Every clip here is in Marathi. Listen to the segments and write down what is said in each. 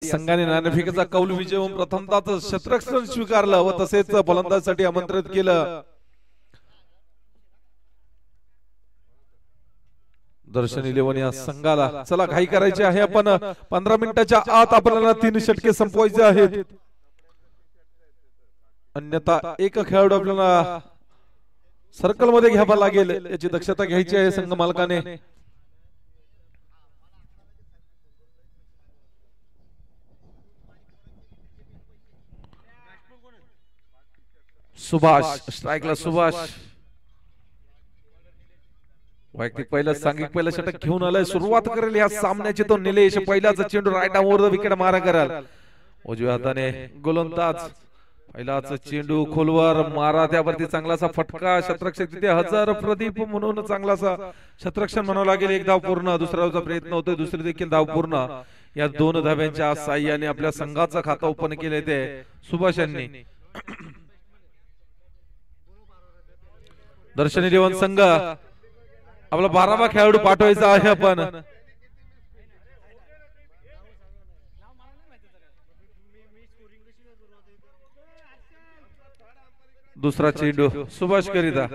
संघाने नाणेफेकीचा कौल विजय प्रथमतः शतरक्षण स्वीकारलं व तसेच फलंदाजीसाठी आमंत्रित केलं. दर्शन 11 या संघाला चला घाई करायची आहे. आपण 15 मिनिटाच्या आत आपल्याला 3 षटके संपवायचे आहेत, अन्यथा एक खेळाडू आपल्याला सर्कल मध्ये घ्यावा लागेल याची दक्षता घ्यायची आहे संघ मालकाने. सुभाष स्ट्राइकला सुभाष वैयक्तिक पहिलं सांघिक पहिलं षटक घेऊन आलाय. सुरुवात करेल या सामन्याची तो निलेश. पहिलाच चेंडू राईट ओव्हर द विकेट मारा कराल. उजव्या हाताने गोलंदाज पहिलाच चेंडू खोलवर मारा, त्यावरती चांगलासा फटका. शतरक्षक तिथे हजार प्रदीप म्हणून चांगलासा शतरक्षण म्हणावं लागेल. एक धाव पूर्ण. दुसरा धावचा प्रयत्न होतोय, दुसरी देखील धाव पूर्ण. या 2 धाव्यांच्या साह्याने आपल्या संघाचं खातं ओपन केले ते सुभाष यांनी. दर्शन 11 संघ आपला 12वा खेळाडू पाठवायचा आहे. आपण दुसरा चेंडू सुभाष करिता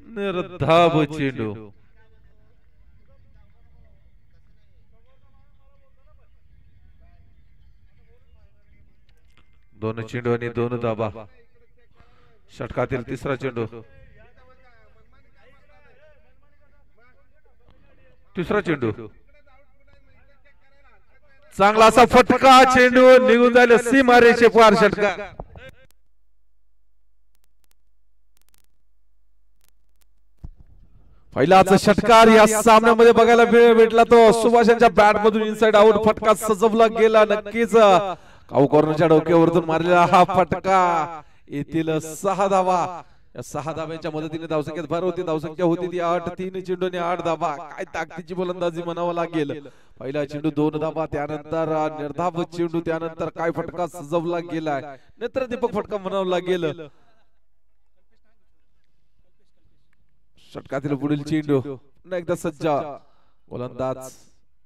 निर्धाव चेंडू. दोन चेंडू आणि 2 धाबा. षटकातील तिसरा चेंडू. तिसरा चेंडू चांगला असा फटका. चेंडू निघून जायला सीमारेषे पार. षटका पहिलाच षटकार या सामन्यामध्ये बघायला भेटला तो सुभाष यांच्या बॅट मधून इनसाइड आउट फटका सजवला गेला. नक्कीच काऊ कॉर्नरच्या डोक्यावरतून मारलेला हा फटका. येथील 6 धावा. या 6 धाव्यांच्या मदतीने धावसंख्येत भर होती. धावसंख्या होती ती 8. 3 चेंडू आणि 8 धावा. काय ताकदीची गोलंदाजी म्हणावं लागेल. पहिला चेंडू 2 धावा, त्यानंतर निर्धाव चेंडू, त्यानंतर काय फटका सजवला गेलाय. नेत्रदीपक फटका म्हणावं लागेल. षटकातील पुढील चेंडू एकदा सज्ज गोलंदाज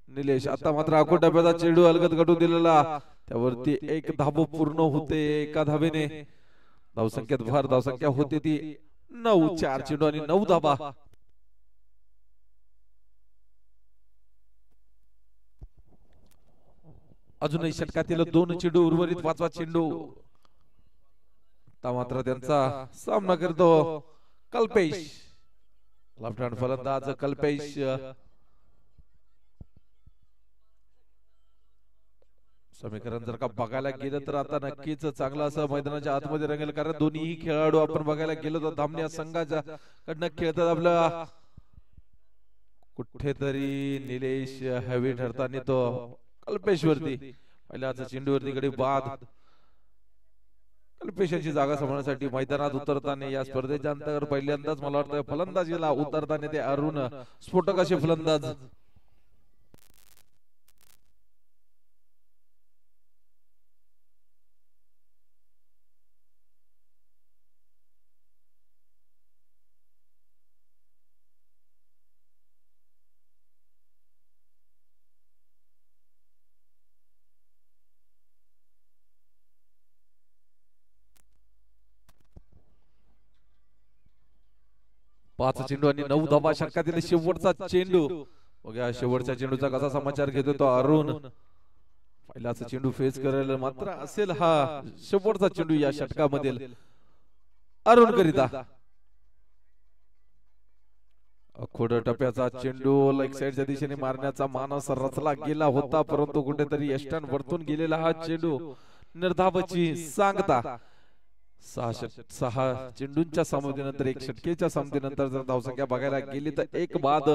निलेश. आता मात्र आखो डब्याचा चेंडू अलगद गटू दिलेला, त्यावरती 1 धाव पूर्ण होते. एका धावेने धावसंख्येत भर. धावसंख्या होती ती 9. 4 चेंडू आणि 9 धावा. अजूनही षटकातील 2 चेंडू उर्वरित. 5वा चेंडू. आता मात्र त्यांचा सामना करतो कल्पेश. लेफ्ट हँड फलंदाज कल्पेश. समीकरण जर का बघायला गेलं तर आता नक्कीच चांगलं असं मैदानाच्या आतमध्ये रंगेल, कारण दोन्ही खेळाडू आपण बघायला गेलो तर धामण्या संघाच्या कडनं खेळतात. आपला कुठेतरी निलेश हॅवी ठरताना तो कल्पेश वरती पहिल्याच चेंडूवरती गडी बाद. कल्पेशाची जागा सांभाळण्यासाठी मैदानात उतरताना या स्पर्धेच्या अंतर्गत पहिल्यांदाच मला वाटतं फलंदाजीला उतरताना ते अरुण स्फोटक असे फलंदाज. पाच चेंडू आणि 9 धावा. षटकातील शेवटचा चेंडू. बघा शेवटच्या चेंडूचा कसा समाचार घेतोय तो अरुण. पहिलाच चेंडू फेस करेल मात्र असेल हा शेवटचा चेंडू या षटकामधील अरुण करिता. खोड टप्प्याचा चेंडू लेग साइडच्या दिशेने मारण्याचा मानस रचला गेला होता, परंतु कुठेतरी यष्टन वरतून गेलेला हा चेंडू निर्धावाची सांगता. 6 चेंडूंच्या सामन्यानंतर 1 षटकेच्या सामन्यानंतर जर धावसंख्या बघायला गेली तर 1 बाद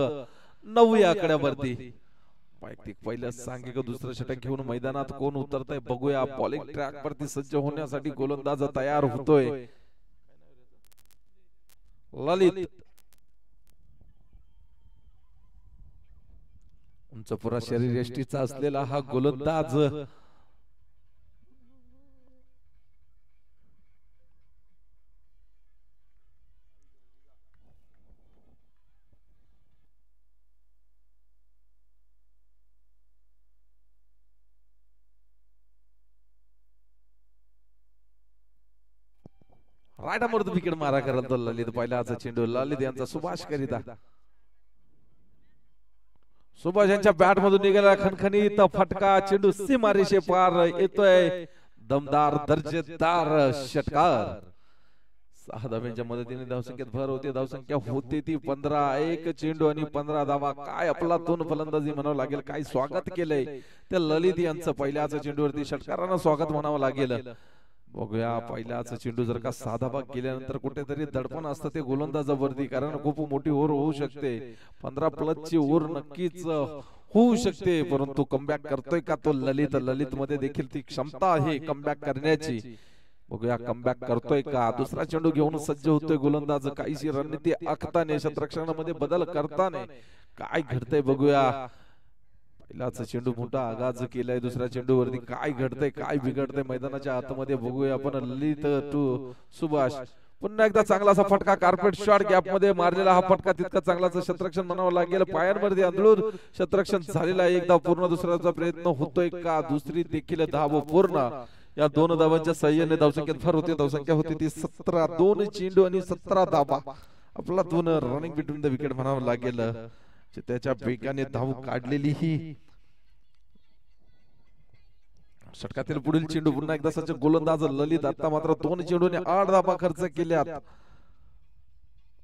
9 या आकड्यावरती. वैयक्तिक पहिलं सांघिक दुसरं षटक घेऊन मैदानात कोण उतरतंय बघूया. बॉलिंग ट्रॅक वरती सज्ज होण्यासाठी गोलंदाज तयार होतोय. ललित उंच पुरा शरीर यष्टीचा असलेला हा गोलंदाज रायटामोर विकेट मारा करत ललित पहिल्याचा चेंडू ललित यांचा सुभाष करिता सुभाष यांच्या बॅट मधून निघाला खणखणीत फटका चेंडू सीमारेषे पार येतोय दमदार दर्जेदार षटकार 6 धावांच्या मदतीने धावसंख्येत भर होते धावसंख्या होते ती 15 एक चेंडू आणि 15 धावा काय आपला दोन फलंदाजी म्हणावं लागेल काय स्वागत केलंय त्या ललित यांचं पहिल्याच चेंडूवरती षटकारानं स्वागत म्हणावं लागेल बघूया पहिल्याच चेंडू जर का साधा भाग केल्यानंतर कुठेतरी दडपण असतं ते गोलंदाजावरती कारण खूप मोठी ओव्हर होऊ शकते 15 प्लस ची ओव्हर नक्कीच होऊ शकते परंतु कमबॅक करतोय का तो ललित मध्ये देखील ती क्षमता आहे कमबॅक करण्याची बघूया कमबॅक करतोय का दुसरा चेंडू घेऊन सज्ज होतोय गोलंदाज काहीशी रणनीती आखताने क्षेत्ररक्षणामध्ये बदल करताने काय घडतंय बघूया पहिलाच चेंडू मोठा आगाज केलाय दुसऱ्या चेंडूवरती काय घडतंय काय बिघडतंय मैदानाच्या आतमध्ये बघूया आपण ललित टू सुभाष पुन्हा एकदा चांगला असा फटका कार्पेट शॉट गॅप मध्ये मारलेला हा फटका तितका चांगलाच क्षेत्ररक्षण म्हणावं लागेल पायांवरती आंधळून क्षेत्ररक्षण झालेला एकदा पूर्ण दुसऱ्याचा प्रयत्न होतोय का दुसरी देखील धाव पूर्ण या दोन धावांच्या सहाय्याने धावसंख्येत भर होते धावसंख्या होती ती 17 2 चेंडू आणि 17 धावा आपला दोन रनिंग बिटवीन द विकेट म्हणावं लागेल त्याच्या वेगाने धाव काढलेली ही षटकातील पुढील चेंडू पुन्हा एकदा सज्ज गोलंदाज ललित आता मात्र 2 चेंडूने 8 धावा खर्च केल्यात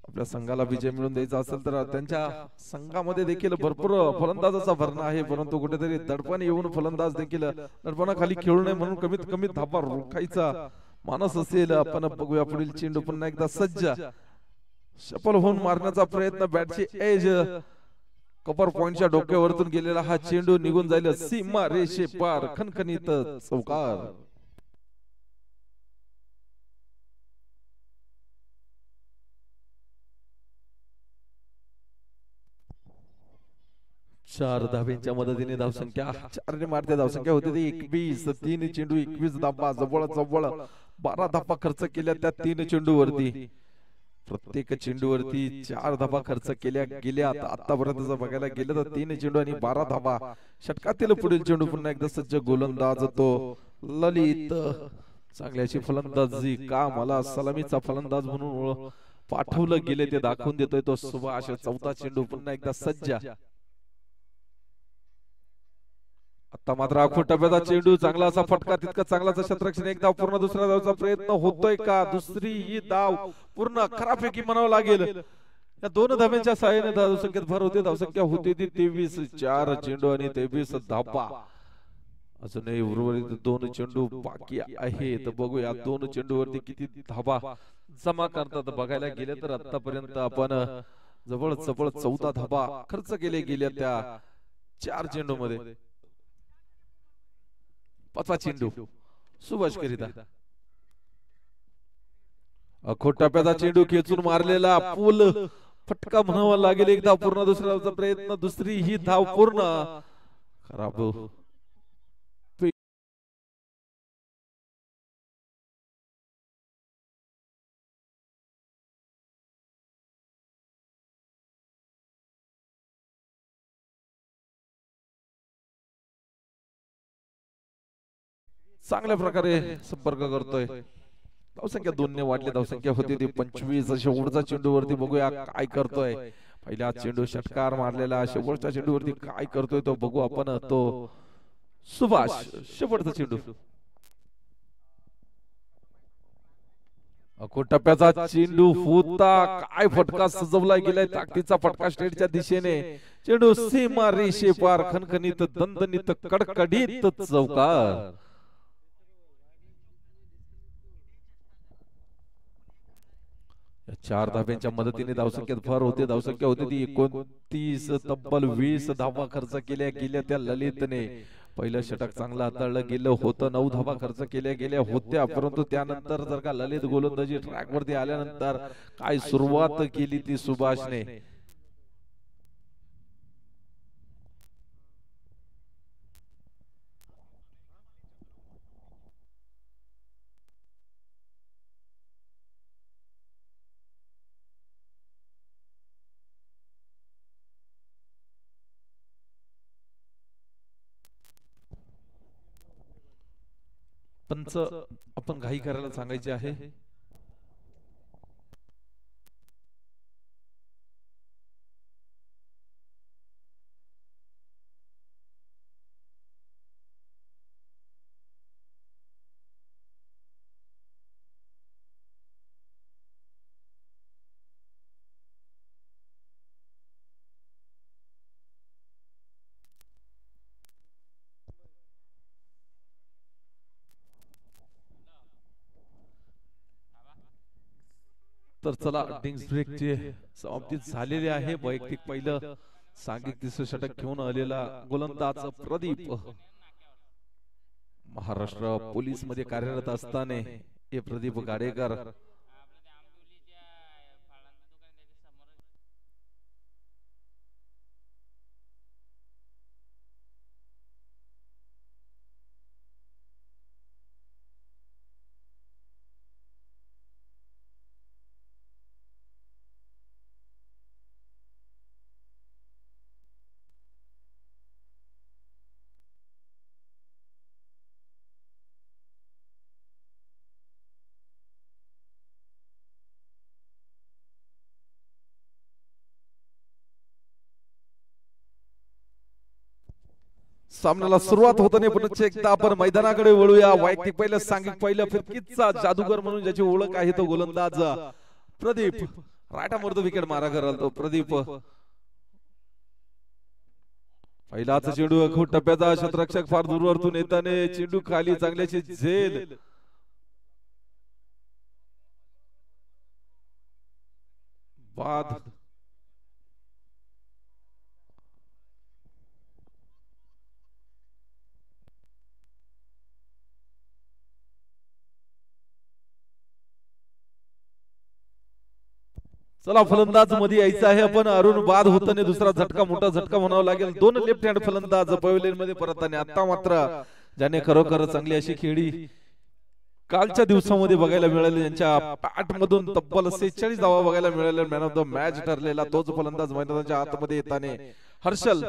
आपल्या संघाला विजय मिळवून द्यायचा असेल तर त्यांच्या संघामध्ये देखील भरपूर फलंदाजाचा भरणा आहे परंतु कुठेतरी दडपण येऊन फलंदाज देखील दडपणाखाली खेळू नये म्हणून कमीत कमी धावा रोखायचा मानस असेल आपण बघूया पुढील चेंडू पुन्हा एकदा सज्ज सफल होऊन मारण्याचा प्रयत्न बॅटची एज कपर पॉइंटच्या डोक्यावरतून गेलेला हा चेंडू निघून जाईल सीमा रेषे पार खणखणीत चौकार 4 धाव्यांच्या मदतीने धावसंख्या 4 ने मारते धावसंख्या होती ती 21 3 चेंडू 21 धावा जवळ 12 धावा खर्च केल्या त्या 3 चेंडूवरती प्रत्येक चेंडूवरती 4 धावा खर्च केल्या गेल्या आतापर्यंत जर बघायला गेलं तर 3 चेंडू आणि 12 धावा षटकातील पुढील चेंडू पुन्हा एकदा सज्ज गोलंदाज तो ललित चांगल्याची फलंदाजी का मला सलामीचा फलंदाज म्हणून पाठवलं गेले ते दाखवून देतोय तो सुभाष चौथा चेंडू पुन्हा एकदा सज्ज आता मात्र आखूड टप्प्याचा चेंडू चांगला असा फटका तितका चांगलाच क्षेत्ररक्षण एक धाव पूर्ण दुसऱ्या धावचा प्रयत्न होतोय का दुसरी ही धाव पूर्ण खराबपैकी म्हणावं लागेल या 2 धाव्यांच्या सहाय्याने धावसंख्येत भर होते धावसंख्या होती ती 23 4 चेंडू आणि 23 धावा अजूनही उर्वरित 2 चेंडू बाकी आहेत बघूया 2 चेंडूवरती किती धावा जमा करतात बघायला गेले तर आतापर्यंत आपण जवळ 14 धावा खर्च केले गेल्या त्या 4 चेंडू मध्ये 5वा चेंडू सुभाष करिता आखूड टप्प्याचा चेंडू खेचून मारलेला पूल फटका म्हणावा लागेल एक धाव पूर्ण दुसऱ्या धावचा प्रयत्न दुसरी ही धाव पूर्ण खराब चांगल्या प्रकारे संपर्क करतोय धावसंख्या 2 ने वाढली धावसंख्या होती ती 25 शेवटचा चेंडूवरती बघूया काय करतोय पहिला चेंडू षटकार मारलेला शेवटच्या चेंडूवरती काय करतोय तो बघू आपण तो सुभाष शेवटचा चेंडू आखूड टप्प्याचा चेंडू होता काय फटका सजवला गेलाय ताकदीचा फटका स्टेटच्या दिशेने चेंडू सीमा रेषे पार खणखणीत दणदणीत कडकडीत चौकार 4 धाव्यांच्या मदतीने धावसंख्येत भर होते धावसंख्या होती ती 29 तब्बल 20 धावा खर्च केल्या गेल्या त्या ललितने पहिलं षटक चांगलं हाताळलं गेलं होतं 9 धावा खर्च केल्या गेल्या होत्या परंतु त्यानंतर जर का ललित गोलंदाजी ट्रॅक वरती आल्यानंतर काय सुरुवात केली ती सुभाषने पंच आपण घाई करायला सांगायचे आहे तर चला डिंग्स ब्रेकची समाप्ती झालेली आहे. वैयक्तिक पहिलं सांघिक तिसरं षटक घेऊन आलेला गोलंदाज प्रदीप महाराष्ट्र पोलीस मध्ये कार्यरत असताना हे प्रदीप गाडेकर सामन्याला सुरुवात होताना पुन्हा एकदा आपण मैदानाकडे वळूया. वैयक्तिक पहिलं सांघिक पहिलं फिरकीचा जादूगर म्हणून ज्याची ओळख आहे तो गोलंदाज प्रदीप रायटामोर्ध विकेट मारा कराल तो प्रदीप. पहिलाच चेंडू खूप टप्प्याचा क्षेत्ररक्षक फार दूरवरतून येताना चेंडू खाली चांगल्याची झेल बाद चला फलंदाज मध्ये यायचं आहे आपण. अरुण बाद होताना दुसरा झटका मोठा झटका म्हणावा लागेल. दोन लेफ्ट हँड फलंदाज पवेलियन मध्ये परत आणि आता मात्र ज्याने खरोखर चांगली अशी खेळी कालच्या दिवसामध्ये बघायला मिळाली. त्यांच्या बॅट मधून तब्बल 46 धावा बघायला मिळाल्या. मॅन ऑफ द मॅच ठरलेला तोच फलंदाज मैदानाच्या आतमध्ये येताना हर्षल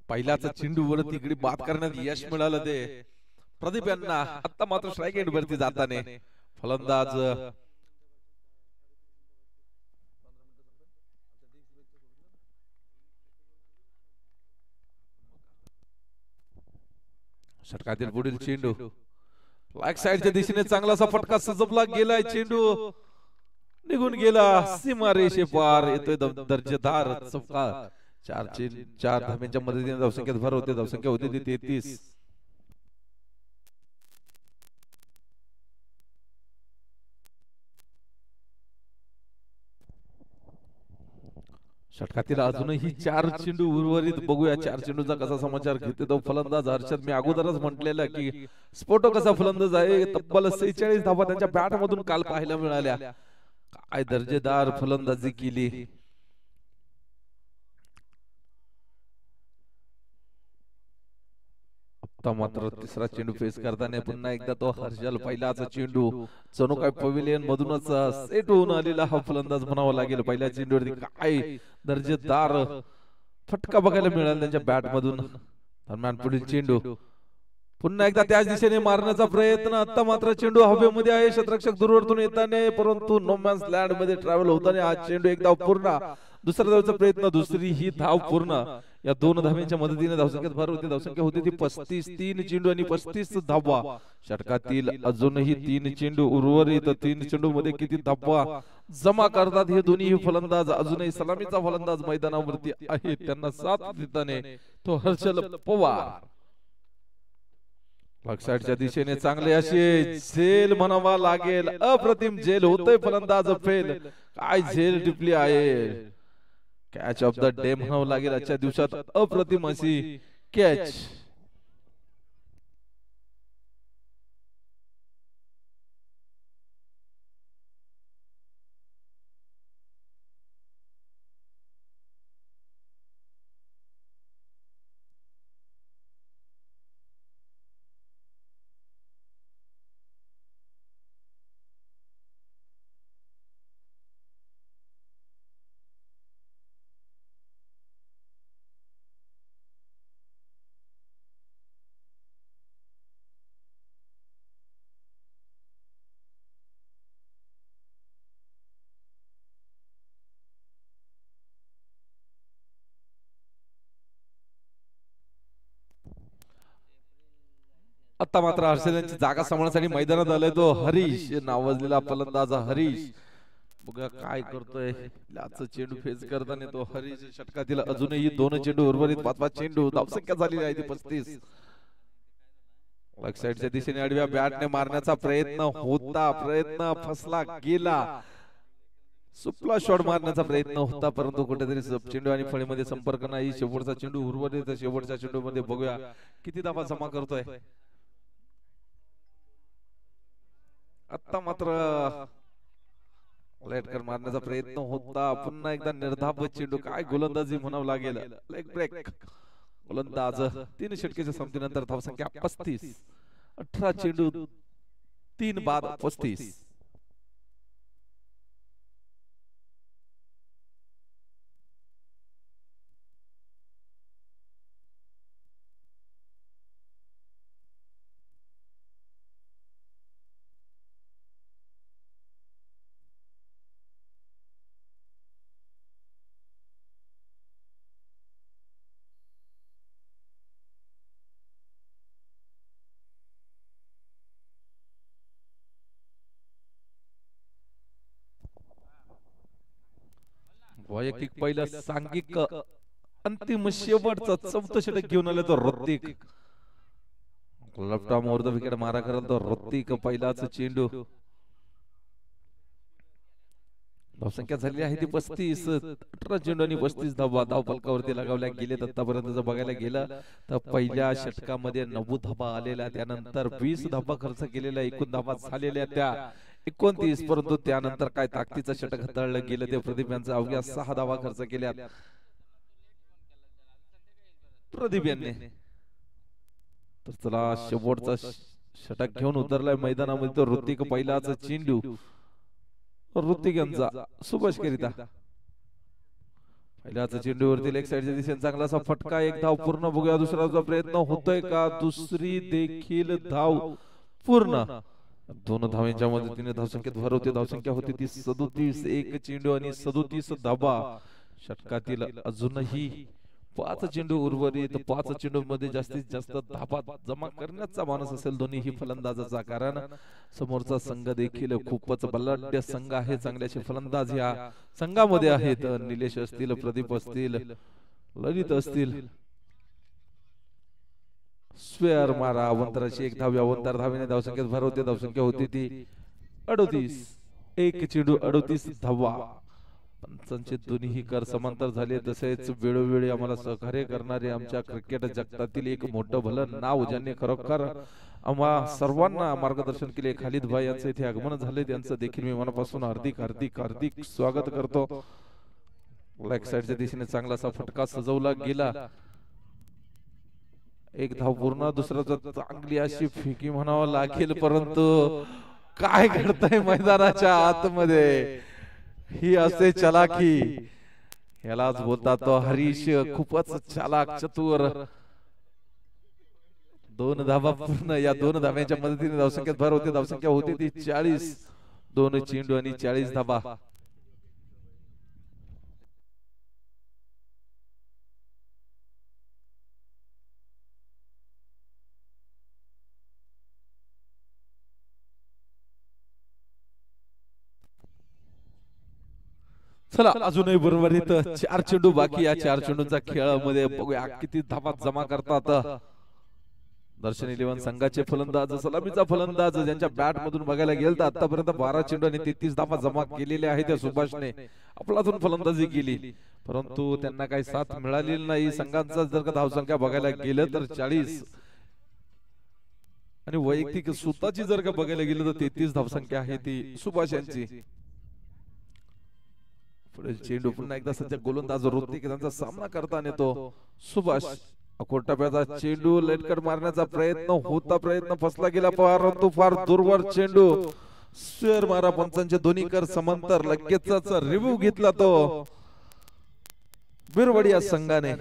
पहिल्याच चेंडूवर तिकडे बाद करण्यात यश मिळालं ते प्रदीप यांना. आता मात्र स्ट्राईक एंड वरती जाताना फलंदाज षटकातील पुढील चेंडू लाईक साइडच्या दिशेने चांगलासा फटका सजवला गेलाय. चेंडू निघून गेला सीमारेषे पार. येतोय दर्जेदार चौका. चार धाब्यांच्या मदतीने धावसंख्येत भर होते. धावसंख्या होती ती 33. षटकातील अजूनही 4 चेंडू उर्वरित. बघूया 4 चेंडूचा कसा समाचार घेते तो फलंदाज हर्षद. मी अगोदरच म्हटलेलं की स्फोटो कसा फलंदाज आहे. तब्बल 46 धावा त्यांच्या बॅट मधून काल पाहायला मिळाल्या. काय दर्जेदार फलंदाजी केली. आता मात्र तिसरा चेंडू फेस करताना पुन्हा एकदा तो हर्षल. पहिलाच चेंडू जणू काय पवेलियन मधूनच सेट होऊन आलेला हा फलंदाज म्हणावा लागेल. पहिल्या चेंडूवरती काय दर्जेदार फटका बघायला मिळाला त्यांच्या बॅट मधून. दरम्यान पुढील चेंडू पुन्हा एकदा त्याच दिशेने मारण्याचा प्रयत्न. आता मात्र चेंडू हवेमध्ये आहे. क्षेत्ररक्षक दूरवरतून येताना परंतु नो मॅन्स लँड मध्ये ट्रॅव्हल होताना हा चेंडू एक धाव पूर्ण. दुसऱ्या धावचा प्रयत्न, दुसरी ही धाव पूर्ण. या दोन धाव्यांच्या मदतीने धावसंख्येत भर होती. धावसंख्या होती ती 35. 3 चेंडू आणि 35 धावा. षटकातील अजूनही 3 चेंडू उर्वरित. 3 चेंडू मध्ये किती धावा जमा करतात हे दोन्ही फलंदाज. अजूनही सलामीचा फलंदाज मैदानावरती आहे. त्यांना साथ देताना तो हर्षल पवार. साईडच्या दिशेने चांगले असे झेल म्हणावा लागेल. अप्रतिम झेल होतोय. फलंदाज फेल. काय झेल टिपली आहे. कॅच ऑफ द डे म्हणावं लागेल आजच्या दिवसात. अप्रतिम अशी कॅच. आता मात्र हर्षल यांची जागा सांभाळण्यासाठी मैदानात आलाय तो हरीश नावाजलेला फलंदाज हरीश. बघा काय करतोय लाच चेंडू फेस करताना तो हरीश षटकातील अजूनही 2 चेंडू उर्वरित 5 चेंडू धावसंख्या झालेली आहे ती 35. लेग साइडच्या दिशेने आडव्या बॅटने मारण्याचा प्रयत्न फसला गेला. सुपला शॉट मारण्याचा प्रयत्न होता परंतु कुठेतरी चेंडू आणि फळीमध्ये संपर्क नाही. शेवटचा चेंडू उर्वरित शेवटच्या चेंडू मध्ये बघूया किती धावा जमा करतोय. आता मात्र लेटकर मारण्याचा प्रयत्न होता पुन्हा एकदा निर्धाव चेंडू. काय गोलंदाजी म्हणावं लागेल. लेग ब्रेक गोलंदाज 3 षटकाच्या संपतीनंतर धावसंख्या 35. 18 चेंडू 3 बाद 35. वैयक्तिक पहिला सांघिक अंतिम शेवटचा 4थं षटक घेऊन आले तो Hrithik. Left arm over the wicket मारा करल तो ऋतिक. पहिलाच चेंडू धावसंख्या झाली आहे ती 35. 18 चेंडू आणि 35 धावा धाव फलकावरती लगावल्या गेलेत. आतापर्यंत जर बघायला गेलं तर पहिल्या षटकामध्ये 9 धावा आलेल्या, त्यानंतर 20 धावा खर्च केलेल्या, एकूण धावा झालेल्या त्या 29. परंतु त्यानंतर काय ताकदीचं षटक हाताळलं गेलं ते प्रदीप यांचा. अवघ्या 6 धावा खर्च केल्या प्रदीप यांनी. तर चला शेवटचा षटक घेऊन उतरलाय मैदानामध्ये तो ऋतिक. पहिलाच चेंडू ऋतिक यांचा सुभाष करिता. पहिल्याच चेंडूवरती लेग साइडच्या दिशेने चांगलासा फटका. एक धाव पूर्ण. बघूया दुसरा प्रयत्न होतोय का. दुसरी देखील धाव पूर्ण. 2 धावांच्या मदतीने धावसंख्येत भर होते. धावसंख्या होती ती 37. 1 चेंडू आणि 37 धावा. षटकातील अजूनही 5 चेंडू उर्वरित. 5 चेंडू मध्ये जास्तीत जास्त धावा जमा करण्याचा मानस असेल दोन्ही फलंदाजाचा, कारण समोरचा संघ देखील खूपच बलाढ्य संघ आहे. चांगल्याचे फलंदाज या संघामध्ये आहेत. निलेश असतील, प्रदीप असतील, ललित असतील. स्क्वेअर मारा. अवंतराची 1 धाव. अवंतर धावेने धावसंख्येत भर होते. धावसंख्या होती ती 38. 1 चेंडू 38 धावा. पंचांचे दोन्ही कर समांतर झाले. तसेच वेळोवेळी आम्हाला सहकार्य करणारे आमच्या क्रिकेट जगतातील एक मोठं भलं नाव, ज्यांनी खरोखर आम्हा सर्वांना मार्गदर्शन केले, खालिद भाई यांचे इथे आगमन झाले. त्यांचं देखील मी मनापासून हार्दिक हार्दिक हार्दिक स्वागत करतो. लेग साइडच्या दिशेने चांगलासा फटका सजवला गेला. 1 धाव पूर्ण. दुसरा चांगली अशी फेकी म्हणावं लागेल, परंतु काय घडतंय मैदानाच्या आतमध्ये ही असते चलाकी. यालाच बोलतात तो हरीश. खूपच चालाक चतुर. 2 धावा पूर्ण. या 2 धाव्यांच्या मदतीने धावसंख्येत भर होते. धावसंख्या होती ती 40. 2 चेंडू आणि 40 धावा. चला अजूनही बरोबरीत 4 चेंडू बाकी. या 4 चेंडूंचा खेळामध्ये बघूया किती धावा जमा करतात दर्शन 11 संघाचे फलंदाज. सलामीचा फलंदाज ज्यांच्या बॅट मधून बघायला गेलं तर आतापर्यंत 12 चेंडू आणि 33 धावा जमा केलेल्या आहेत. त्या सुभाषने आपलातून फलंदाजी केली, परंतु त्यांना काही साथ मिळालेली नाही. संघांचा जर का धावसंख्या बघायला गेलं तर 40 आणि वैयक्तिक स्वतःची जर का बघायला गेलं तर 33 धावसंख्या आहे ती सुभाष यांची. पुढे चेंडू पुन्हा एकदा सध्या गोलंदाज ऋतिक त्यांचा सामना करताना तो सुभाष. कोटाप्याचा चेंडू लेटकट मारण्याचा प्रयत्न फसला गेला, परंतु फार दूरवर चेंडू. स्क्वेअर मारा. पंचांचे दोन्ही कर समांतर. लगेचच रिव्ह्यू घेतला तो बिरवडिया संघाने.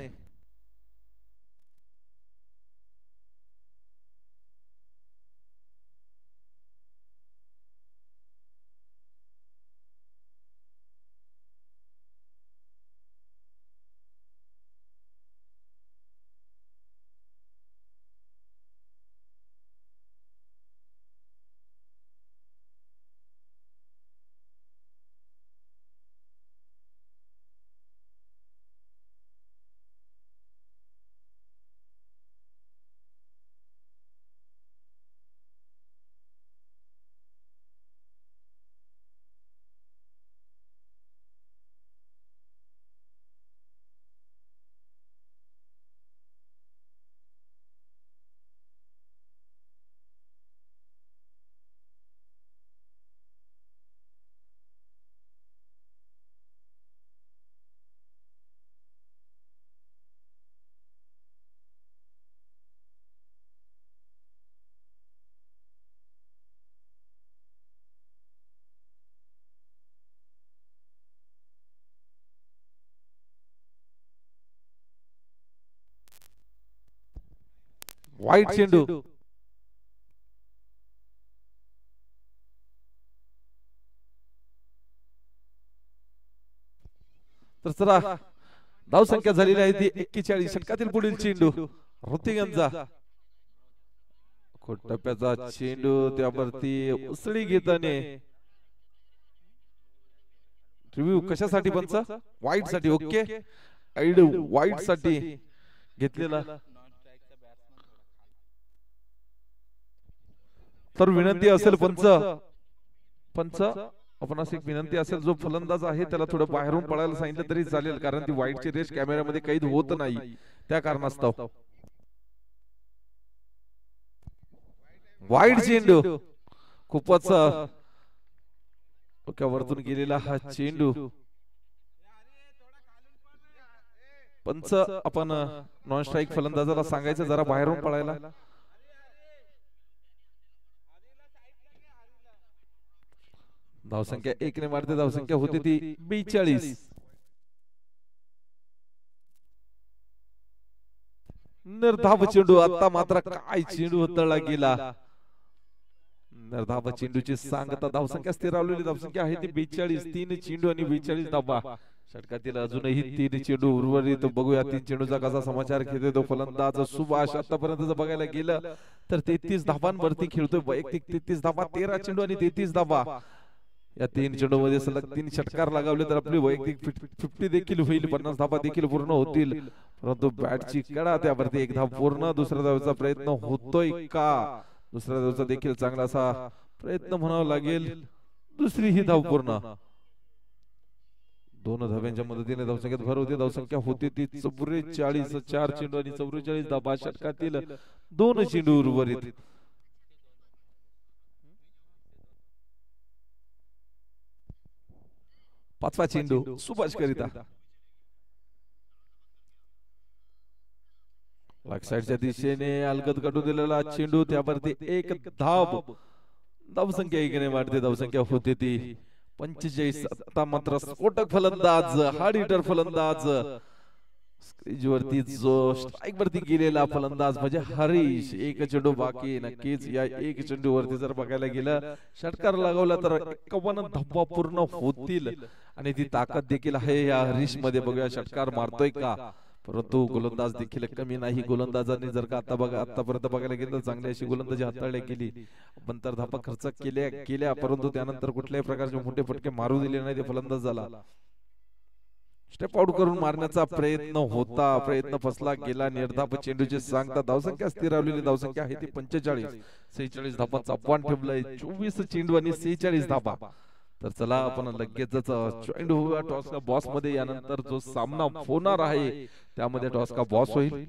वाईट चेंडू. तर चला धाव संख्या झालेली आहे ती 41. षटकातील पुढील चेंडू ऋतिकांचा. टप्प्याचा चेंडू त्यावरती उसळी घेताने रिव्ह्यू कशासाठी पंच? वाईट साठी. ओके आईड वाईट साठी घेतलेला. तर विनंती असेल पंच पंच आपणास एक विनंती असेल, जो फलंदाज आहे त्याला थोडं बाहेरून पळायला सांगितलं तरी चालेल, कारण ती वाईटची रेष कॅमेऱ्यामध्ये कैद होत नाही त्या कारणास्तव. वाईट चेंडू खूपच वरतून गेलेला हा चेंडू. पंच आपण नॉन स्ट्राईक फलंदाजाला सांगायचं जरा बाहेरून पळायला. धावसंख्या 1 ने वाढते. धावसंख्या होती ती 42. निर्धाव चेंडू. आता मात्र काय चेंडू हाताळला गेला. निर्धाव चेंडूची सांगता. धावसंख्या स्थिरावलेली धावसंख्या आहे ती 42. 3 चेंडू आणि 42 धावा. षटकातील अजूनही 3 चेंडू उर्वरित. बघूया 3 चेंडूचा कसा समाचार घेतोय तो फलंदाज सुभाष. आतापर्यंत जर बघायला गेलं तर 33 धावांवरती खेळतोय. वैयक्तिक 33 धावा, 13 चेंडू आणि 33 धावा. या 3 चेंडू मध्ये सलग 3 षटकार लगावले तर आपली वैयक्तिक 50 देखील होईल. 50 धावा देखील पूर्ण होतील. परंतु बॅटची कडा त्यावरती 1 धाव पूर्ण. दुसऱ्या धावेचा प्रयत्न होतोय का? दुसऱ्या धावेचा देखील चांगला असा प्रयत्न म्हणावा लागेल. दुसरी ही धाव पूर्ण. 2 धाव्यांच्या मदतीने धावसंख्येत भर होते. धावसंख्या होती ती 44. 4 चेंडू आणि 44 धावा. षटकातील 2 चेंडू उर्वरित. पाचवा चेंडू सुभाष करिता. लेग साइडच्या दिशेने अलगद काढून दिलेला चेंडू. त्यावरती 1 धाव. धावसंख्या 1 ने वाढते. धावसंख्या होते ती 45. आता मात्र स्फोटक फलंदाज, हार्ड हिटर फलंदाज, स्क्रीज वरती जो स्ट्राइक वरती गेलेला फलंदाज म्हणजे हरीश. 1 चेंडू बाकी. नक्कीच या 1 चेंडू वरती जर बघायला गेलं षटकार लागवला तर 51 धावा पूर्ण होतील. आणि ती ताकद देखील आहे या हरीश मध्ये. बघूया षटकार मारतोय का. परंतु गोलंदाज देखील कमी नाही. गोलंदाजांनी जर का आतापर्यंत बघायला गेलं चांगली अशी गोलंदाजी हाताळली गेली. पण तर धावा खर्च केल्या परंतु त्यानंतर कुठल्याही प्रकारचे मोठे फटके मारू दिले नाही ते फलंदाजाला. स्टेप आउट करून मारण्याचा प्रयत्न होता. प्रयत्न फसला गेला. निर्धाव चेंडूची सांगता. धावसंख्या स्थिरावलेली धावसंख्या आहे ती 45. 46 धावांचा आव्हान ठेवलंय. 24 चेंडू आणि 46 धावा. तर चला आपण लगेचच जॉईंट होऊया टॉस का बॉस मध्ये. यानंतर जो सामना होणार आहे त्यामध्ये टॉस का बॉस होईल.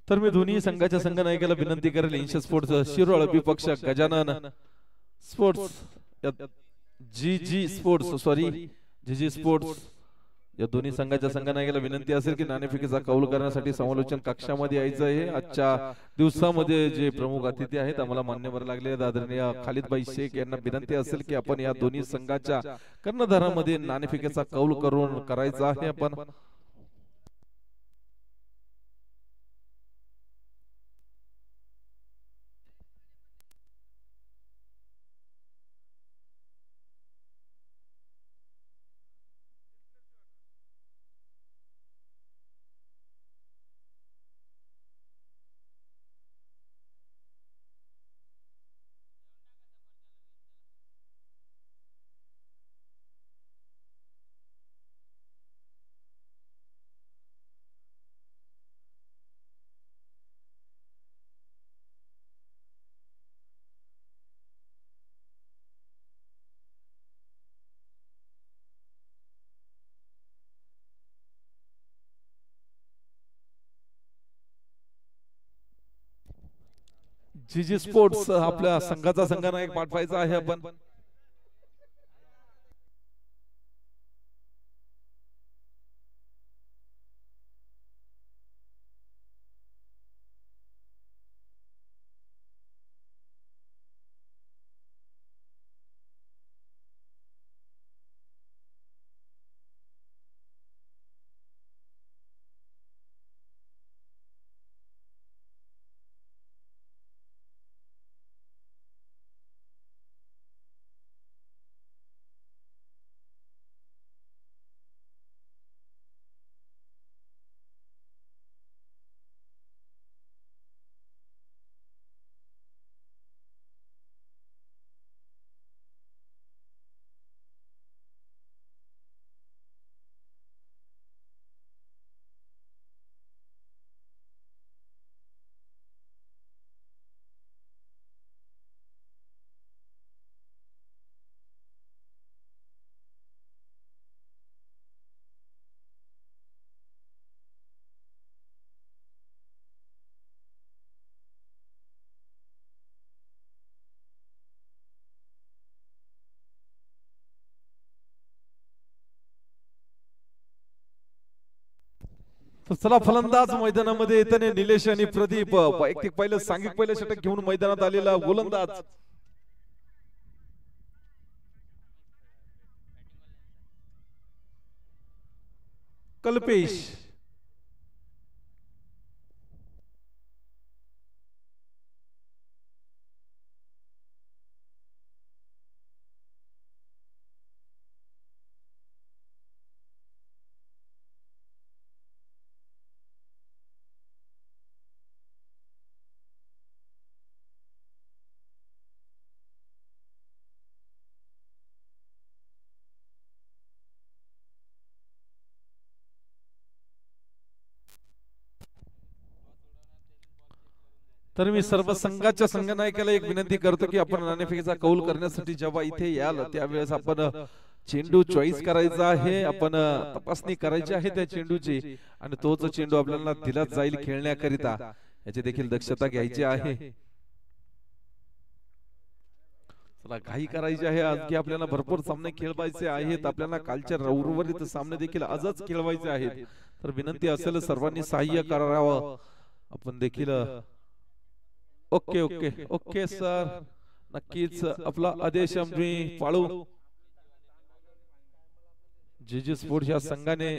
तर मी दोन्ही संघाच्या संघनायकाला विनंती करेल. इंश स्पोर्ट्स शिरोळ विपक्ष गजानन स्पोर्ट्स, जी स्पोर्ट्स या दोन्ही संघाच्या संघनायकाला विनंती असेल की नाणेफेकीचा कौल करण्यासाठी समालोचन कक्षामध्ये यायचं आहे. आजच्या दिवसामध्ये जे प्रमुख अतिथी आहेत आम्हाला मान्यवर लागले आदरणीय खालिदभाई शेख यांना विनंती असेल की आपण या दोन्ही संघाच्या कर्णधारामध्ये नाणेफेकीचा कौल करायचा आहे. आपण जी स्पोर्ट्स आपल्या संघाचा संघनायक पाठवायचा आहे आपण. तर चला फलंदाज मैदानामध्ये येताना निलेश आणि प्रदीप वैयक्तिक पहिलं षटक घेऊन मैदानात आलेला गोलंदाज कल्पेश. तर मी सर्व संघाच्या संघनायकाला एक विनंती करतो की आपण नाणेफेकीचा कौल करण्यासाठी जेव्हा इथे याल त्यावेळेस आपण चेंडू चॉईस करायचा आहे, आपण तपासणी करायची आहे त्या चेंडूची आणि तोच चेंडू आपल्याला दिला जाईल खेळण्याकरिता याची देखील दक्षता घ्यायची आहे. चला घाई करायची आहे आज की आपल्याला भरपूर सामने खेळवायचे आहेत, आपल्याला कालच्या उर्वरित सामने देखील आजच खेळवायचे आहेत. तर विनंती असेल सर्वांनी सहाय्य करावं. आपण देखील ओके ओके ओके सर, नक्कीच आपला आदेश आम्ही पाळू. जे स्पोर्ट्स या संघाने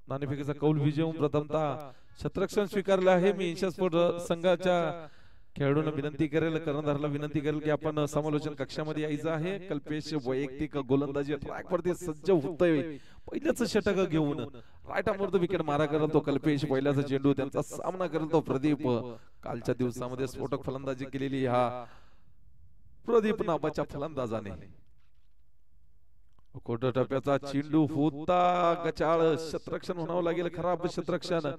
नाणेफेकीचा कौल विजय प्रथमतः शतरक्षण स्वीकारले आहे. मी एशिया स्पोर्ट संघाच्या खेळाडूंना विनंती करेल, कर्णधाराला विनंती करेल की आपण समालोचन कक्षामध्ये यायचं आहे. कल्पेश वैयक्तिक गोलंदाजी ट्रॅक वरती सज्ज होतोय, पहिल्याच षटक घेऊन राईट आर्मवर विकेट मारा करत तो कल्पेश, पहिल्याचा चेंडू त्यांचा सामना करत तो प्रदीप. कालच्या दिवसामध्ये स्फोटक फलंदाजी केलेली हा प्रदीप नावाच्या फलंदाजाने. कोटा टप्प्याचा चेंडू होता गचाळ, शतरक्षण म्हणावं लागेल, खराब शतरक्षण.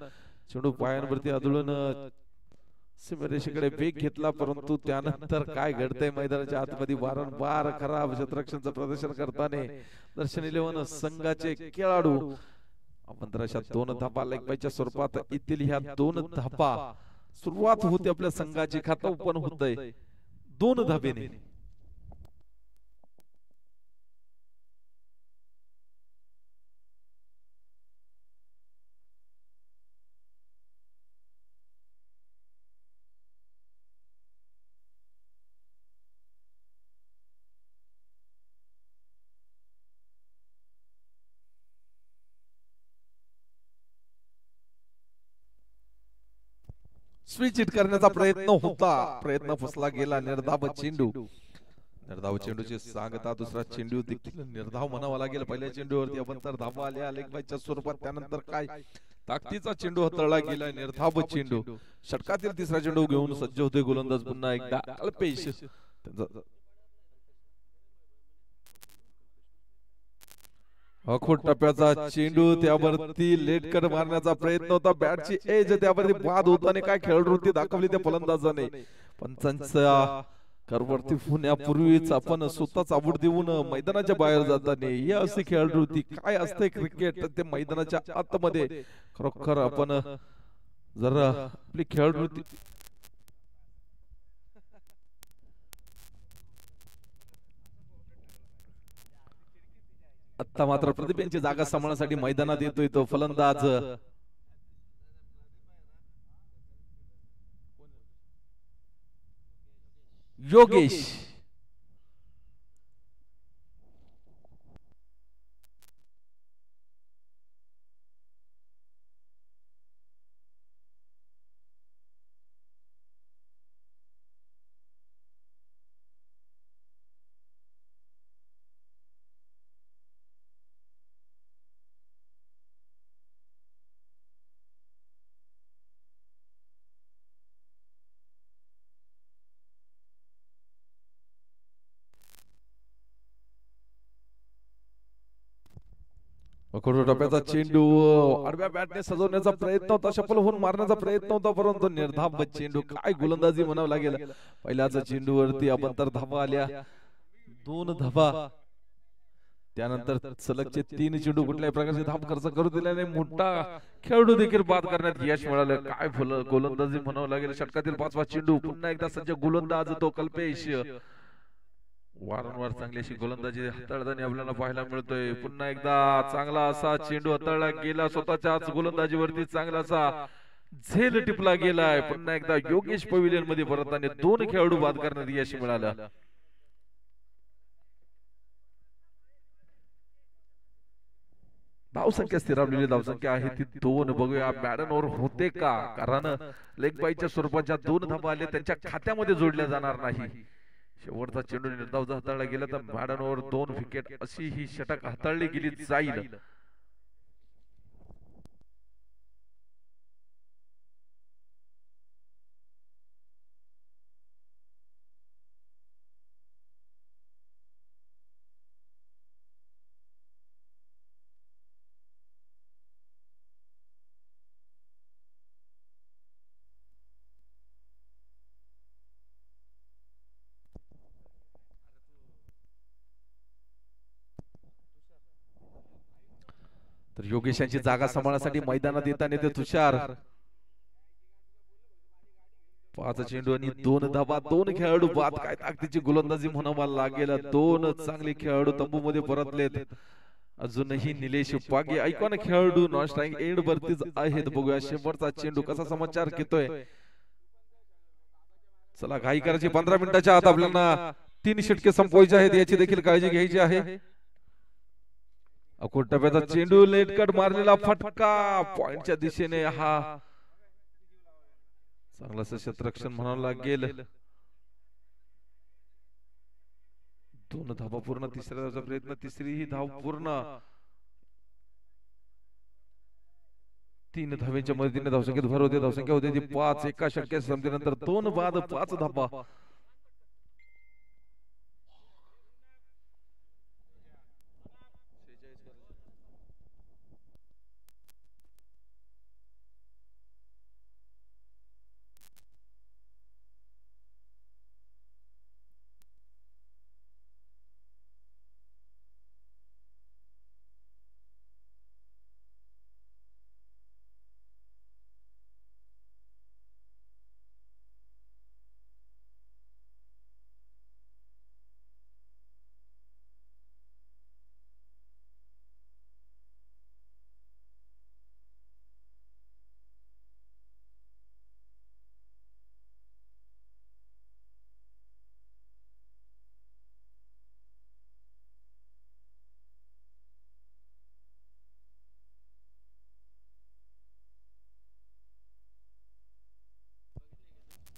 चेंडू पायांवरती आदळून सीमारेषेकडे वेग घेतला, परंतु त्यानंतर काय घडतंय मैदानाच्या आतमध्ये वारंवार खराब शतरक्षणचं प्रदर्शन करताना दर्शन 11 संघाचे खेळाडू आपण तर अशा 2 धापा लेग बायच्या स्वरूपात येथील ह्या 2 धापा सुरुवात होते आपल्या संघाची, खातं ओपन होतंय 2 धाबेने. स्विच हिट करण्याचा प्रयत्न होता, प्रयत्न फसला गेला. निर्धाव चेंडूची सांगता दुसरा चेंडू देखील निर्धाव म्हणावा लागेल. पहिल्या चेंडूवरती आपण तर धावा आल्या लेग बायच्या स्वरूपात, त्यानंतर काय ताकदीचा चेंडू हाताळला गेला. निर्धाव चेंडू, षटकातील तिसरा चेंडू घेऊन सज्ज होते गोलंदाज पुन्हा एकदा कल्पेश. अखोट टप्प्याचा चेंडू, त्यावरती लेट कट मारण्याचा प्रयत्न होता, बॅटची एज त्यावरती बाद होताना काय खेळवृत्ती दाखवली त्या फलंदाजाने. पंचांच्या करवरती होण्यापूर्वीच आपण स्वतःच आवड देऊन मैदानाच्या बाहेर जाताना ही अशी खेळवृत्ती काय असते क्रिकेट ते मैदानाच्या आतमध्ये. खरोखर आपण जर आपली खेळवृत्ती आता मात्र प्रदीप यांची जागा सांभाळण्यासाठी मैदानात येतोय तो फलंदाज योगेश. टप्प्याचा चेंडू आडव्या बॅटने सजवण्याचा प्रयत्न होता, शफल होऊन मारण्याचा प्रयत्न होता, परंतु निर्धाव चेंडू, काय गोलंदाजी म्हणावं लागेल. पहिल्याच चेंडूवरती आपण तर धावा आल्या, 2 धावा. त्यानंतर सलगचे 3 चेंडू कुठल्याही प्रकारचे धाव खर्च करू दिल्याने मोठा खेळाडू देखील बाद करण्यात यश मिळालं. काय गोलंदाजी म्हणावं लागेल. षटकातील 5वा चेंडू, पुन्हा एकदा सज्ज गोलंदाज तो कल्पेश. वारंवार चांगली अशी गोलंदाजी हाताळताना आपल्याला पाहायला मिळतोय. पुन्हा एकदा चांगला असा चेंडू हाताळला गेला, स्वतःच्याच गोलंदाजीवरती चांगला असा झेल टिपला गेलाय. पुन्हा एकदा योगेश पविलियन मध्ये परतताना 2 खेळाडू बाद करण्यात यश मिळालं. धावसंख्या स्थिरावलेली धावसंख्या आहे ती 2. बघूया मॅडन ओव्हर होते का, कारण लेग बाईच्या स्वरूपाच्या 2 धावा आले त्यांच्या खात्यामध्ये जोडल्या जाणार नाही. शेवटचा चेंडू निर्धाव हाताळला गेला तर मॅडन ओव्हर 2 विकेट अशी ही षटक हाताळली गेली जाईल. तर योगेश यांची जागा सांभाळण्यासाठी मैदानात येताना ते तुषार. 5 चेंडू आणि 2 धावा, 2 खेळाडू बाद. काय ताकदीची गोलंदाजी म्हणावा लागेल. 2 चांगले खेळाडू तंबू मध्ये परतलेत. अजूनही निलेश पागे ऐकॉन खेळाडू नॉन स्ट्राईक एंड वरतीच आहेत. बघूया शेवटचा चेंडू कसा समाचार घेतोय. चला घाई करायची, 15 मिनिटाच्या आत आपल्याला 3 षटके संपवायचे आहेत, याची देखील काळजी घ्यायची आहे. अकोट टप्प्याचा चेंडू लेटकट मारलेला फटका पॉइंटच्या दिशेने. हा चांगला क्षेत्ररक्षण म्हणावं लागेल. 2 धावा पूर्ण, तिसऱ्या धावाचा प्रयत्न, तिसरी ही धाव पूर्ण. 3 धावेच्या मदतीने धावसंख्येत भर होते. धावसंख्या होते ती 5. एका षटक्या संपल्यानंतर 2 बाद, 5 धावा.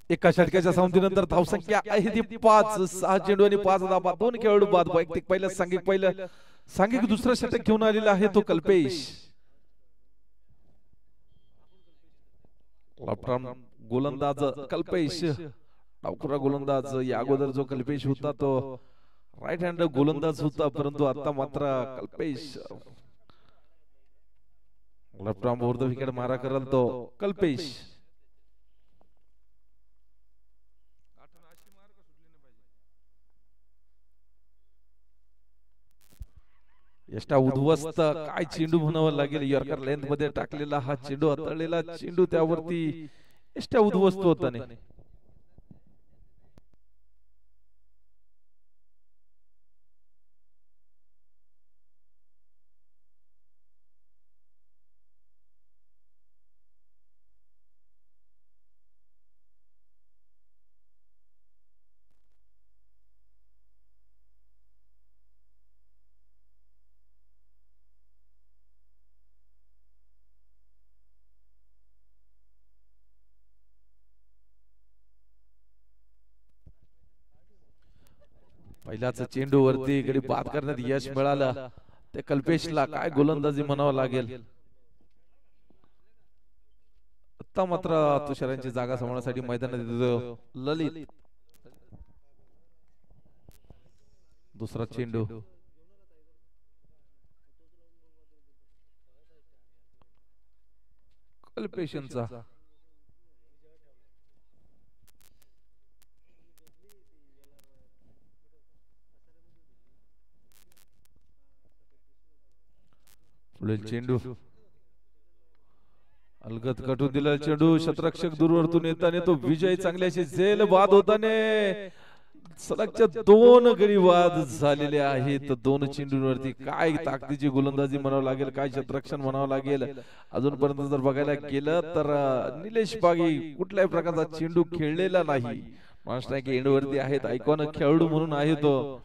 एका षटकाच्या संमतीनंतर धावसंख्या आहे ती 5. 6 चेंडू आणि 5 धावा, 2 खेळाडू बाद. वैयक्तिक पहिलं सांघिक दुसरं षटक घेऊन आलेला आहे तो कल्पेश. गोलंदाज कल्पेश, डावखुरा गोलंदाज. या अगोदर जो कल्पेश होता तो राईट हँड गोलंदाज होता, परंतु आता मात्र Kalpesh left arm over the wicket मारा करल तो कल्पेश. एष्टा उद्ध्वस्त काय चेंडू म्हणावं लागेल. यॉर्कर लेंथ मध्ये टाकलेला हा चेंडू, हाताळलेला चेंडू त्यावरती एष्टा उद्ध्वस्त होताने. पहिल्याच चेंडू वरती गडी बाद करण्यात यश मिळालं. ते कल्पेशला काय गोलंदाजी म्हणावं लागेल. आता मात्र तुषारांची जागा सांभाळण्यासाठी मैदानात येतो ललित. दुसरा चेंडू कल्पेशचा. पुढील चेंडू अलगद कटू दिला चेंडू, क्षेत्ररक्षक दूरवरतून येताना तो विजय चांगल्याशी झेल बाद होताने सलगच्या दोन गडी बाद झालेले आहेत दोन चेंडूंवरती. काय ताकदीची गोलंदाजी म्हणावं लागेल, काय क्षेत्ररक्षण म्हणावं लागेल. अजूनपर्यंत जर बघायला गेलं तर निलेश बागी कुठल्याही प्रकारचा चेंडू खेळलेला नाही. नॉनस्ट्राईक एंड वरती आहेत, आयकॉन खेळाडू म्हणून आहे तो.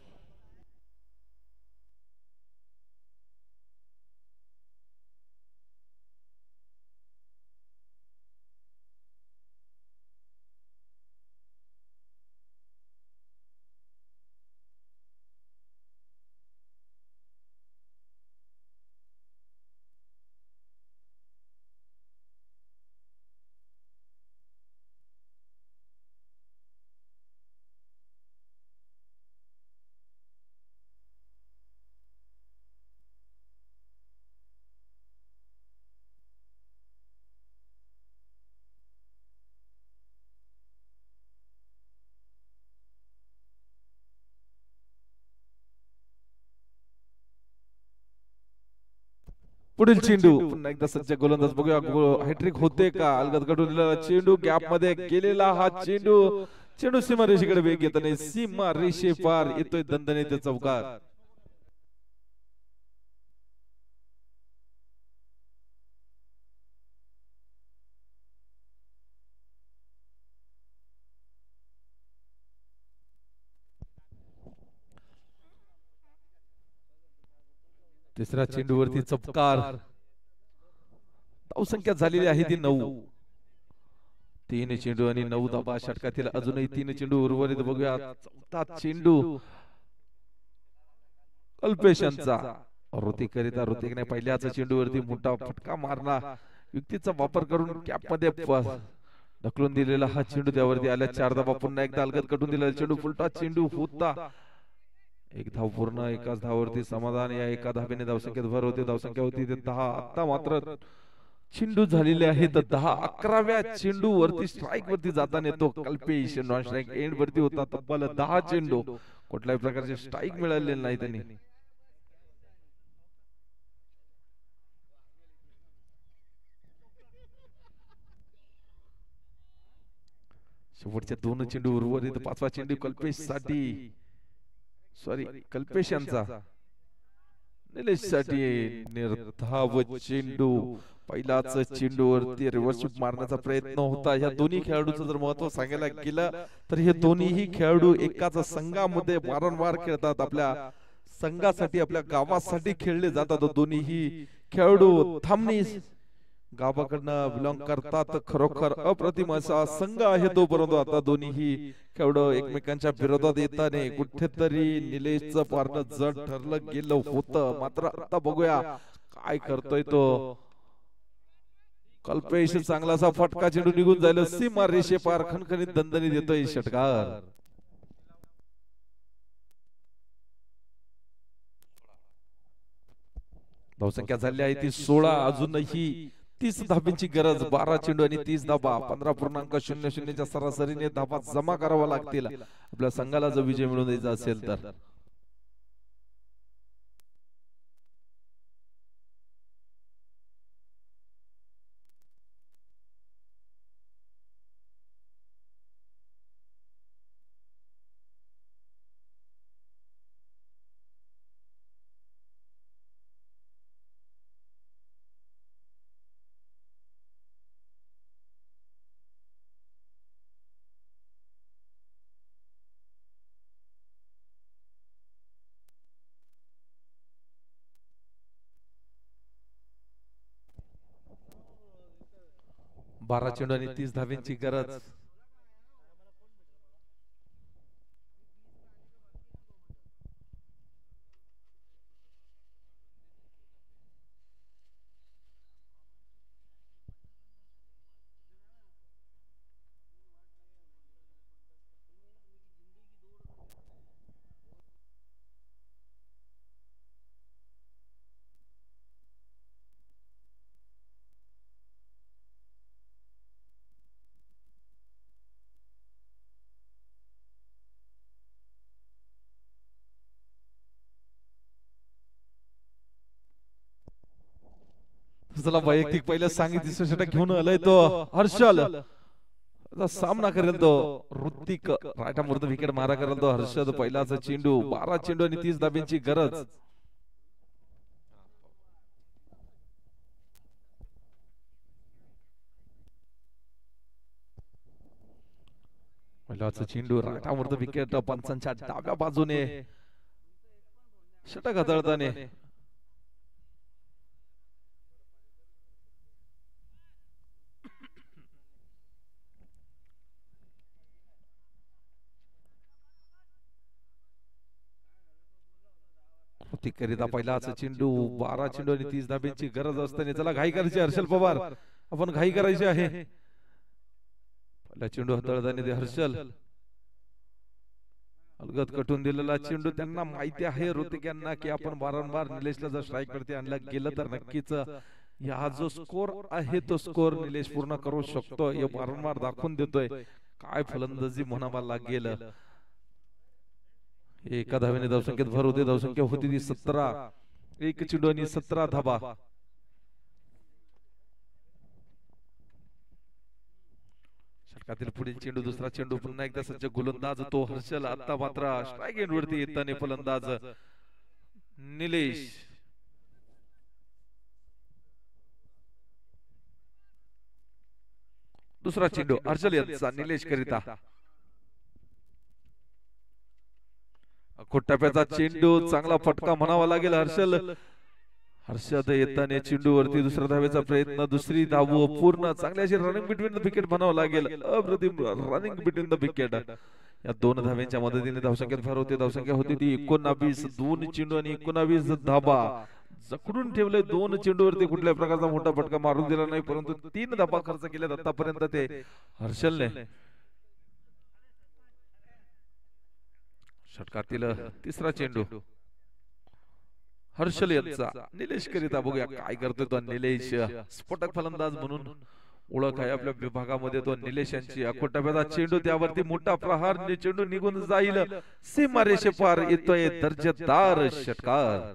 पुढील चेंडू पुन्हा एकदा सज्ज गोलंदाज, बघूया हॅट्रिक होते का. अलगद कडून चेंडू गॅप मध्ये गेलेला हा चेंडू. चेंडू सीमा रेषेकडे वेग येत नाही, सीमा रेषे पार येतोय दणदणीत चौकार. तिसऱ्या चेंडूवरती चपकार. धावसंख्या झालेली आहे ती 9. 3 चेंडू आणि 9 धाबा षटकातील. अजूनही 3 चेंडू उर्वरित. बघूया चौथा चेंडू कल्पेशांचा. ऋतिकरिता ऋतिकने पहिल्याच चेंडूवरती मोठा फटका मारला. युक्तीचा वापर करून कॅप मध्ये ढकलून दिलेला हा चेंडू त्यावरती आल्या. 4 धाबा. पुन्हा एकदा अलगद कटून दिलेला चेंडू फुलटा चेंडू होता. एक धाव पूर्ण, एकाच धावावरती समाधान. या एका धाब्याने धावसंख्येत भर होते. धावसंख्या होती 10. आता मात्र चेंडू झालेले आहेत 10. 11व्या चेंडू वरती स्ट्राईक वरती जाताना तो कल्पेश नॉन स्ट्राईक एंड वरती होता. तब्बल 10 चेंडू, कुठल्याही प्रकारचे स्ट्राईक मिळालेले नाही त्यांनी. शेवटच्या 2 चेंडू उर्वरित. 5वा चेंडू कल्पेश साठी, सॉरी कल्पेश यांचा. निलेश साठी निर्धाव चेंडू. पहिलाच चेंडूवरती रिव्हर्स स्वीप मारण्याचा प्रयत्न होता. या दोन्ही खेळाडूचं जर महत्व सांगायला गेलं तर हे दोन्हीही खेळाडू एकाच संघामध्ये वारंवार खेळतात. आपल्या संघासाठी, आपल्या गावासाठी खेळले जातात. दोन्हीही खेळाडू थांबणी गावाकडनं बिलॉंग करतात. खरोखर अप्रतिम असा संघ आहे तो. परंतु आता दोन्हीही खेळाडू एकमेकांच्या विरोधात येताना कुठेतरी निलेशचं पारणं जड ठरलं गेलं होतं. मात्र आता बघूया काय करतोय तो कल्पेश. चांगलासा फटका चेंडू निघून जायला सीमा रेषे पार. खणखणीत दणदणीत देतोय षटकार. धावसंख्या झाली आहे ती 16. अजूनही 30 धाब्यांची गरज. 12 चेंडू आणि 30 धाबा. 15.00च्या सरासरीने धाबा जमा करावा लागतील आपल्या संघाला जर विजय मिळवून द्यायचा असेल तर. बारा चेंडू आणि 30 धाब्यांची गरज. चला वैयक्तिक पहिलं सांगितलं षटक घेऊन आलाय तो हर्षल. सामना करेल तो ऋतिक राईट आर्म वरती विकेट मारा करेल तो हर्षद पहिलाच चेंडू 12 चेंडू आणि 30 धाब्यांची गरज पहिलाच चेंडू राईट आर्म वरती विकेट पंचांच्या डाव्या बाजूने षटक हाताळताने करिता पहिलाच चेंडू 12 चेंडू आणि 30 धाब्यांची गरज असताना चला घाई करायची हर्षल पवार आपण घाई करायची आहे पहिला चेंडू हाताळताना ते हर्षल अलगद कटून दिलेला चेंडू त्यांना माहिती आहे ऋतिक यांना की आपण वारंवार निलेशला जर स्ट्राईक वरती आणला गेलं तर नक्कीच हा जो स्कोर आहे तो स्कोर निलेश पूर्ण करू शकतो हे वारंवार दाखवून देतोय काय फलंदाजी म्हणावा लागेल एका धावेने धावसंख्येत भर होते धावसंख्या होती ती 17 एक चेंडू आणि 17 धाबा षटकातील पुढील चेंडू दुसरा चेंडू पुन्हा एकदा सज्ज गोलंदाज तो हर्षल आता मात्र स्ट्राईक एंड वरती येताना फलंदाज निलेश दुसरा चेंडू हर्षल यांचा निलेश करिता टप्प्याचा चेंडू चांगला फटका म्हणावा लागेल हर्षद येताना चेंडू वरती दुसऱ्या धावेचा प्रयत्न दुसरी धाव पूर्ण चांगली अशी रनिंग बिटवीन द विकेट म्हणावं लागेल अप्रतिम रनिंग बिटवीन द विकेट या दोन धाव्यांच्या मदतीने धावसंख्येत भर होते धावसंख्या होती ती 19 दोन चेंडू आणि 19 धाबा जखडून ठेवले दोन चेंडूवरती कुठल्या प्रकारचा मोठा फटका मारून दिला नाही परंतु 3 धाबा खर्च केले आतापर्यंत ते हर्षलने षटकातील तिसरा चेंडू हर्षल यांचा निलेश करिता बघूया काय करतोय तो निलेश स्फोटक फलंदाज म्हणून ओळख आहे आपल्या विभागामध्ये तो निलेश यांची अकोटाप्याचा चेंडू त्यावरती मोठा प्रहार चेंडू निघून जाईल सीमारेषे पार येतोय दर्जेदार षटकार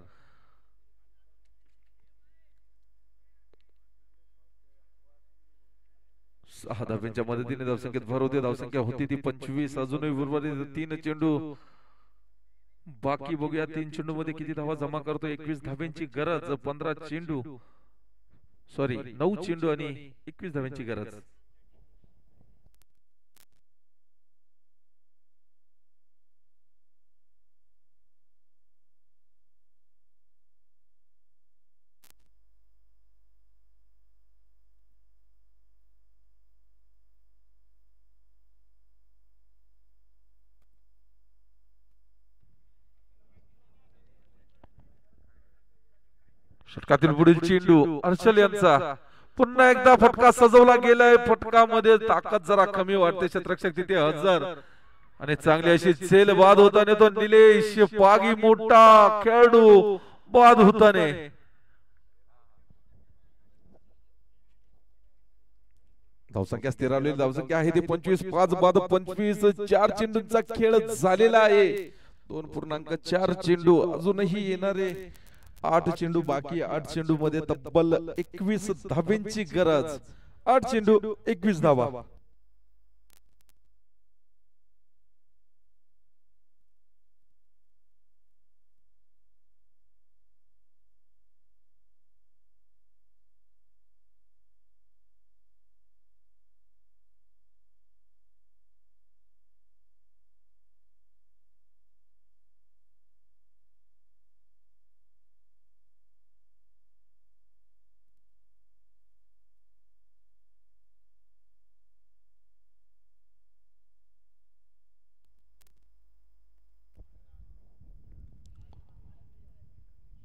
सहा धाब्यांच्या मदतीने धावसंख्येत भर होते धावसंख्या होती ती 25 अजूनही उर्वरित 3 चेंडू बाकी बघूया 3 चेंडू मध्ये किती धावा जमा करतो 21 धाब्यांची गरज 15 चेंडू सॉरी 9 चेंडू आणि 21 धाब्यांची गरज षटकातील पुढील चेंडू हर्षल यांचा पुन्हा एकदा फटका सजवला गेलाय फटकामध्ये ताकद जरा कमी वाटते क्षेत्ररक्षक तिथे हजर आणि चांगली अशी झेल बाद होताना तो निलेश पागी मोठा खेळाडू बाद होताना धावसंख्या स्थिरावलेली धावसंख्या आहे ती 25 5 बाद 25 4 चेंडूंचा खेळ झालेला आहे 2.4 चेंडू अजूनही येणारे 8 चेंडू बाकी 8 चेंडू मध्ये तब्बल 21 धाब्यांची गरज 8 चेंडू 21 धावा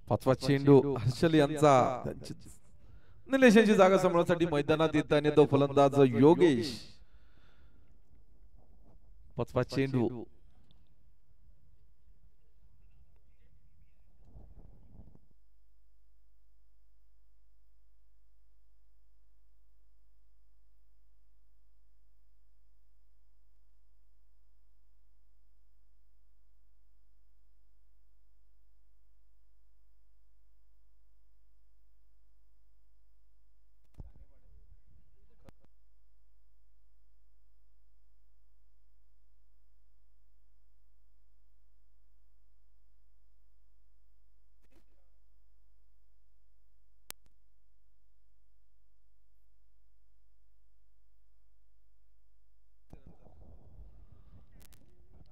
पाचवा चेंडू हर्षल यांचा निलेश यांची जागा सांभाळण्यासाठी मैदानात येताना तो फलंदाज योगेश पाचवा चेंडू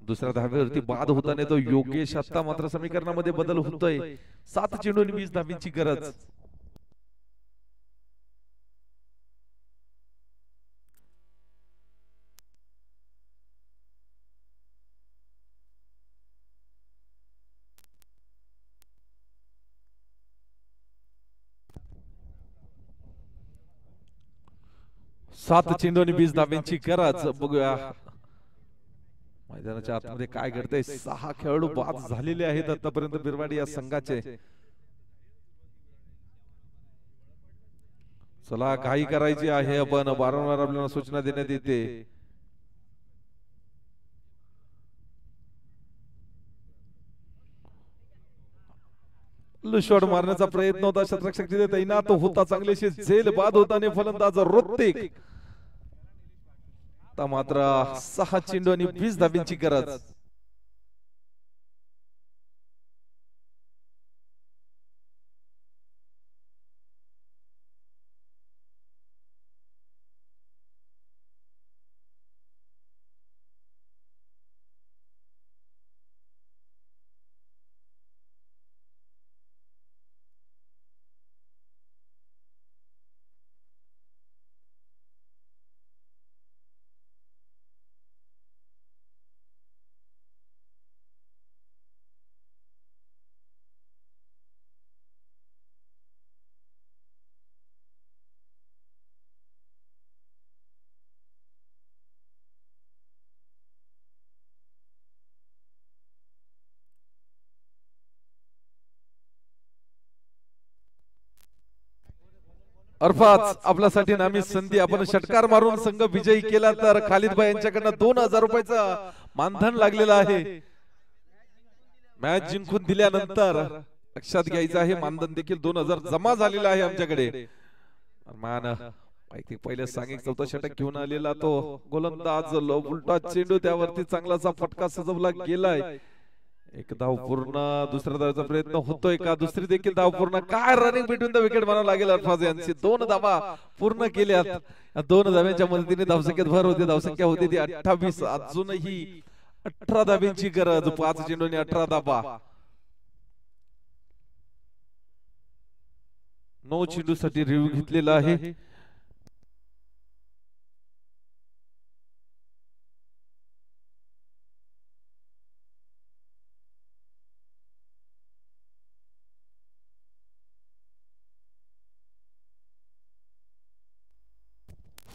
दुसऱ्या धाब्यावरती बाद होताना तो योगेश, आता मात्र समीकरणामध्ये बदल होतोय. 7 चेंडू आणि 20 धाब्यांची गरज. सात चेंडू आणि 20 धाब्यांची गरज. बघूया मैदानाच्या आतमध्ये काय घडतंय. 6 खेळाडू बाद झालेले आहेत आतापर्यंत बिरवाडी या संघाचे. चला घाई करायची आहे आपण, वारंवार आपल्याला सूचना देण्यात येते. शॉट मारण्याचा प्रयत्न होता, शतरक्षक तिथे तैनात होता, चांगलेशी झेल बाद होताना फलंदाज ऋतिक. मात्र 6 चेंडू आणि 20 धाब्यांची गरज. अर्थात आपल्यासाठी नामी संधी. आपण षटकार मारून संघ विजयी केला तर खालिद भाई यांच्याकडनं 2000 रुपयाचं मानधन लागलेलं आहे. मॅच जिंकून दिल्यानंतर लक्षात घ्यायचं आहे, मानधन देखील 2000 जमा झालेला आहे आमच्याकडे. मान माहिती पहिले सांगितलं, चौथा षटक घेऊन आलेला तो गोलंदाज, उलटा चेंडू त्यावरती चांगलासा फटका सजवला गेलाय. एक धाव पूर्ण. दुसऱ्या धावाचा प्रयत्न होतोय का? दुसरी देखील धाव पूर्ण. काय रनिंग बिटवीन द विकेट म्हणावं लागेल अल्फाज यांची. 2 धावा पूर्ण केल्यात. 2 धाव्यांच्या मदतीने धावसंख्येत भर होती. धावसंख्या होती ती 28. अजूनही 18 धाब्यांची गरज. 5 चेंडू आणि 18 धाबा. 9 चेंडू साठी रिव्ह्यू घेतलेला आहे.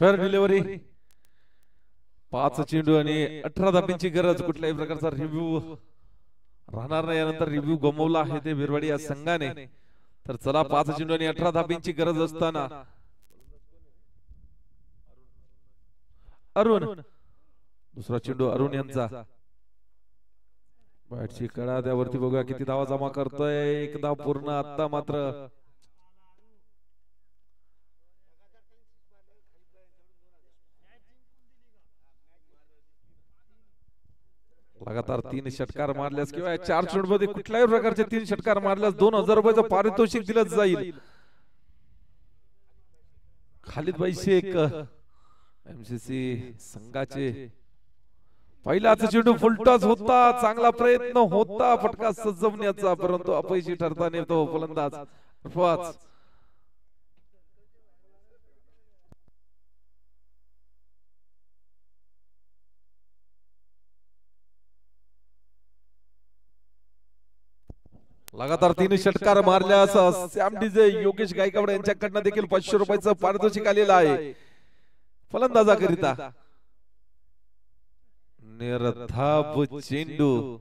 Fair delivery. 5 चेंडू आणि 18 धाब्यांची गरज. कुठल्याही प्रकारचा रिव्ह्यू राहणार नाही. यानंतर रिव्ह्यू गमवला आहे ते बिरवाडी या संघाने. तर चला 5 चेंडू आणि 18 धाब्यांची गरज असताना अरुण, दुसरा चेंडू अरुण यांचा. बॅटची कडा त्यावरती बघूया किती धावा जमा करतोय. 1 धाव पूर्ण. आता मात्र लगातार 3 षटकार मारल्यास किंवा 4 चेंडूमध्ये कुठल्याही प्रकारचे 3 षटकार मारल्यास 2000 रुपयाचं पारितोषिक दिलं जाईल. खालिद भाई शेख एमसीसी संघाचे. पहिलाच चेंडू फुलटॉस होता. चांगला प्रयत्न होता फटका सजवण्याचा, परंतु अपयशी ठरताना तो फलंदाज अर्थात लगातार 3 षटकार मारल्यास सॅम डीजे, योगेश गायकवाड यांच्याकडनं देखील 500 रुपयाचं पारितोषिक आलेलं आहे फलंदाजाकरिता. निर्धाव चेंडू.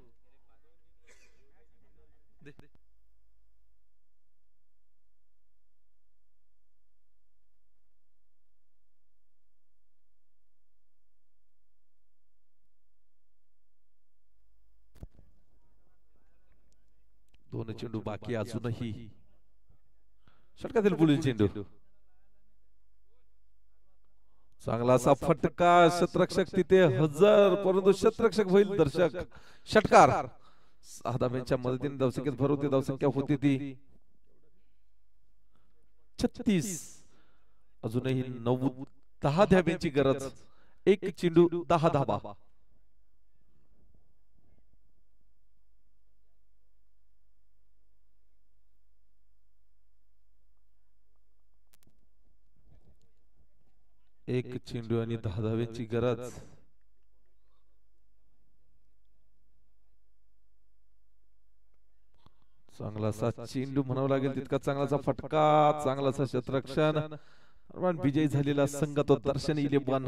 दोन चेंडू बाकी अजूनही. षटकातील पुढील चेंडू. चांगला असा फटका. शतरक्षक तिथे हजर, परंतु शतरक्षक होईल दर्शक. षटकार. 6 धाब्यांच्या मदतीने धावसंख्येत भर होती. धावसंख्या होती ती 36. अजूनही 9-10 धाब्यांची गरज. 1 चेंडू 10 धाबा. एक चेंडू आणि 10 धावांची गरज. चांगलासा चेंडू म्हणावं लागेल तितका चांगलाचा फटका, चांगलासा क्षेत्ररक्षण. विजयी झालेला संघ तो दर्शन इलेव्हन